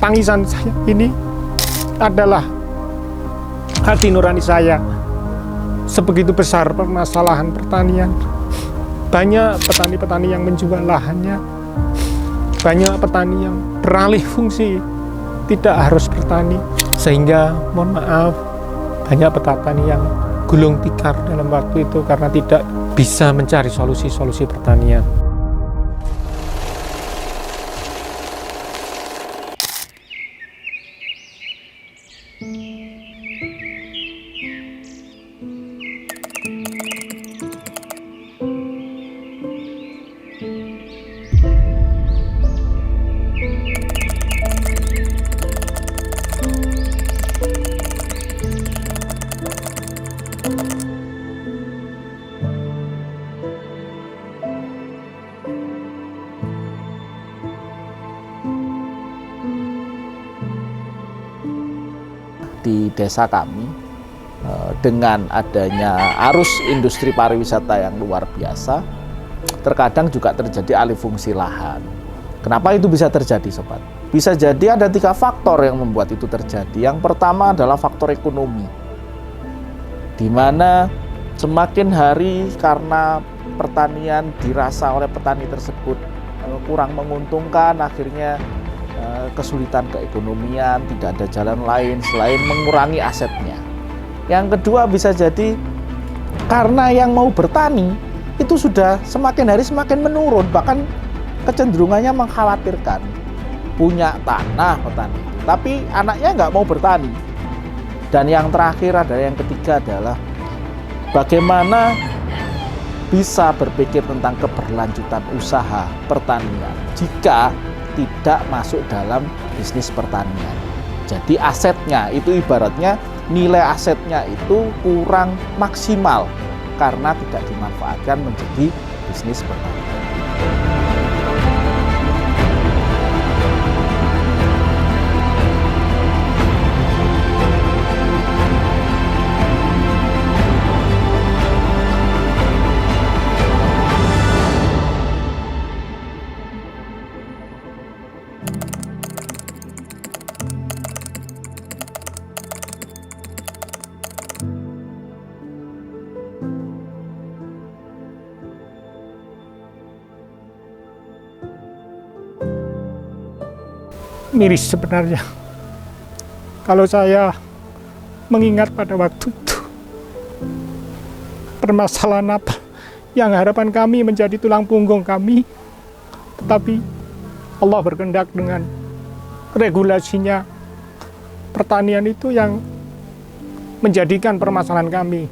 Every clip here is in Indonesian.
tangisan saya ini adalah hati nurani saya. Sebegitu besar permasalahan pertanian. Banyak petani-petani yang menjual lahannya. Banyak petani yang beralih fungsi, tidak harus bertani. Sehingga mohon maaf, banyak petani yang gulung tikar dalam waktu itu karena tidak bisa mencari solusi-solusi pertanian. Di desa kami, dengan adanya arus industri pariwisata yang luar biasa, terkadang juga terjadi alih fungsi lahan. Kenapa itu bisa terjadi, Sobat? Bisa jadi ada 3 faktor yang membuat itu terjadi. Yang pertama adalah faktor ekonomi, di mana semakin hari karena pertanian dirasa oleh petani tersebut kurang menguntungkan, akhirnya kesulitan keekonomian, tidak ada jalan lain selain mengurangi asetnya. Yang kedua bisa jadi karena yang mau bertani itu sudah semakin hari semakin menurun, bahkan kecenderungannya mengkhawatirkan. Punya tanah petani, tapi anaknya nggak mau bertani. Dan yang terakhir yang ketiga adalah bagaimana bisa berpikir tentang keberlanjutan usaha pertanian jika tidak masuk dalam bisnis pertanian. Jadi asetnya itu ibaratnya nilai asetnya itu kurang maksimal karena tidak dimanfaatkan menjadi bisnis pertanian. Miris sebenarnya kalau saya mengingat pada waktu itu permasalahan apa yang harapan kami menjadi tulang punggung kami, tetapi Allah berkehendak dengan regulasinya pertanian itu yang menjadikan permasalahan kami.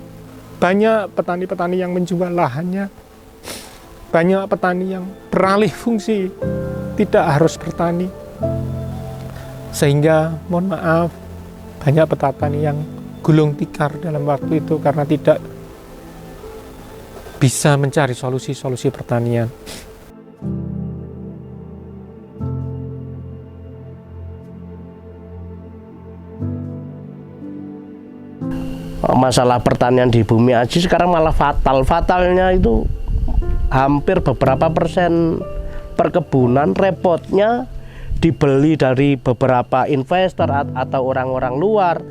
Banyak petani-petani yang menjual lahannya, banyak petani yang beralih fungsi, tidak harus bertani. Sehingga mohon maaf, banyak petani yang gulung tikar dalam waktu itu karena tidak bisa mencari solusi-solusi pertanian. Masalah pertanian di Bumi Aji sekarang malah fatal. Fatalnya itu hampir beberapa persen perkebunan repotnya dibeli dari beberapa investor atau orang-orang luar,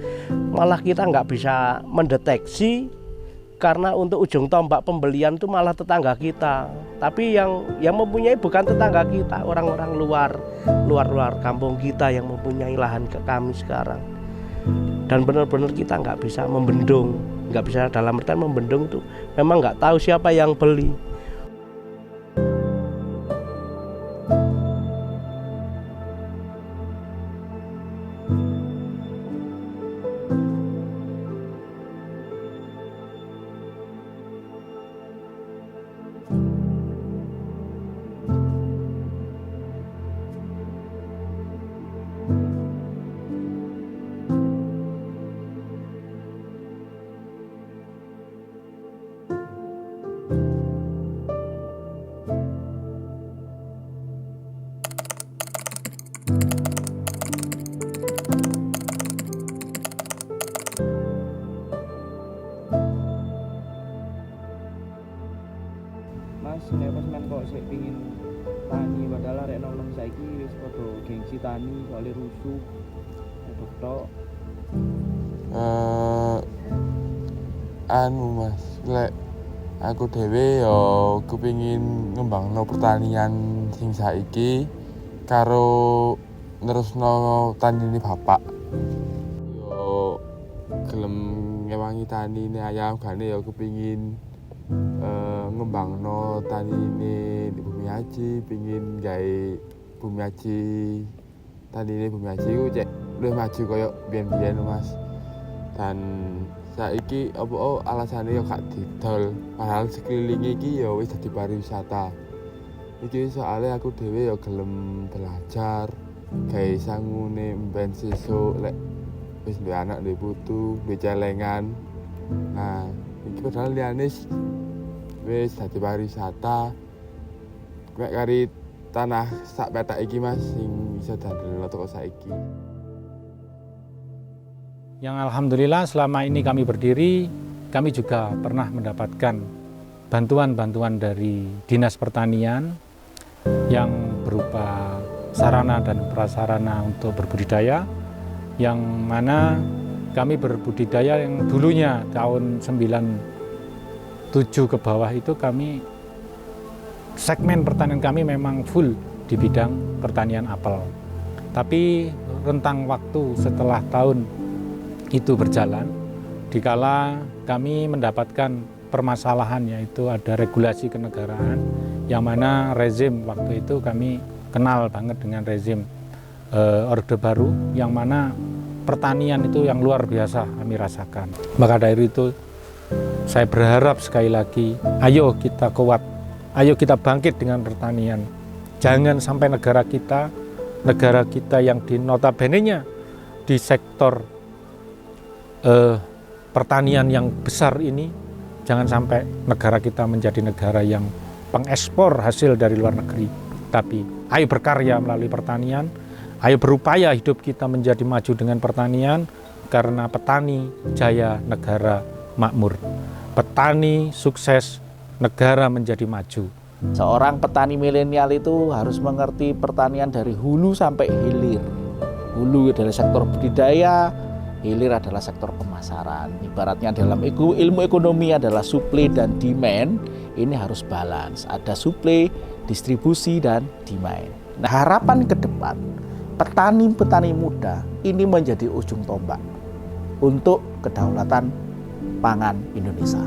malah kita nggak bisa mendeteksi karena untuk ujung tombak pembelian itu malah tetangga kita. Tapi yang mempunyai bukan tetangga kita, orang-orang luar kampung kita yang mempunyai lahan ke kami sekarang. Dan benar-benar kita nggak bisa membendung, nggak bisa dalam artian membendung itu memang nggak tahu siapa yang beli. petani soalnya rusuh betul. Anu Mas, lek aku dhewe yo kepengin ngembangno pertanian sing saiki karo nerusno tanine bapak. Yo gelem ngewangi tanine ayam gane yo kepengin ngembangno tanine di Bumi Aji, pengin gawe Bumi Aji tanine Bumi Aji ku cek luwih maju koyo biyen-biyen Mas. Dan saiki apa alasane yo gak didol, padahal sekelilinge iki yo wis dadi pariwisata. Iki soalnya aku dhewe yo gelem belajar gawe sangune mben sesuk lek wis duwe anak duwe putu, duwe celengan. Nah, iki padahal liyane wis dadi pariwisata. Mek kari tanah sak petak iki Mas sing iso dandelno teko saiki. Yang alhamdulillah selama ini kami berdiri, kami juga pernah mendapatkan bantuan-bantuan dari Dinas Pertanian yang berupa sarana dan prasarana untuk berbudidaya, yang mana kami berbudidaya yang dulunya tahun 97 ke bawah itu kami segmen pertanian kami memang full di bidang pertanian apel. Tapi rentang waktu setelah tahun itu berjalan, dikala kami mendapatkan permasalahan yaitu ada regulasi kenegaraan yang mana rezim waktu itu kami kenal banget dengan rezim Orde Baru yang mana pertanian itu yang luar biasa kami rasakan. Maka dari itu saya berharap sekali lagi, ayo kita kuat, ayo kita bangkit dengan pertanian. Jangan sampai negara kita yang di notabene-nya di sektor pertanian yang besar ini, jangan sampai negara kita menjadi negara yang pengekspor hasil dari luar negeri. Tapi ayo berkarya melalui pertanian, ayo berupaya hidup kita menjadi maju dengan pertanian, karena petani jaya negara makmur. Petani sukses, negara menjadi maju. Seorang petani milenial itu harus mengerti pertanian dari hulu sampai hilir. Hulu adalah sektor budidaya, hilir adalah sektor pemasaran. Ibaratnya dalam ilmu ekonomi adalah supply dan demand, ini harus balance. Ada supply, distribusi, dan demand. Nah, harapan ke depan, petani-petani muda ini menjadi ujung tombak untuk kedaulatan pangan Indonesia.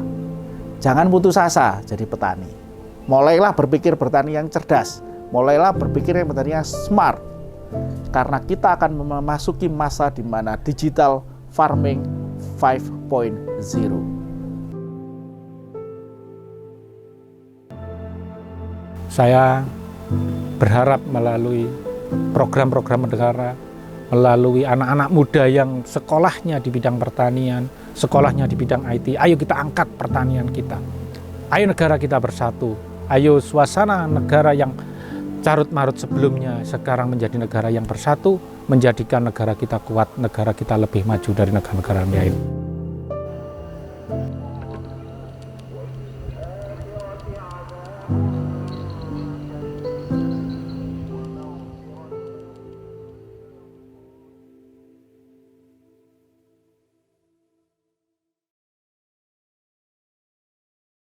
Jangan putus asa jadi petani. Mulailah berpikir bertani yang cerdas. Mulailah berpikir yang bertani yang smart. Karena kita akan memasuki masa di mana digital farming 5.0. Saya berharap melalui program-program negara, melalui anak-anak muda yang sekolahnya di bidang pertanian, sekolahnya di bidang IT, ayo kita angkat pertanian kita. Ayo negara kita bersatu. Ayo suasana negara yang carut-marut sebelumnya sekarang menjadi negara yang bersatu, menjadikan negara kita kuat, negara kita lebih maju dari negara-negara lain.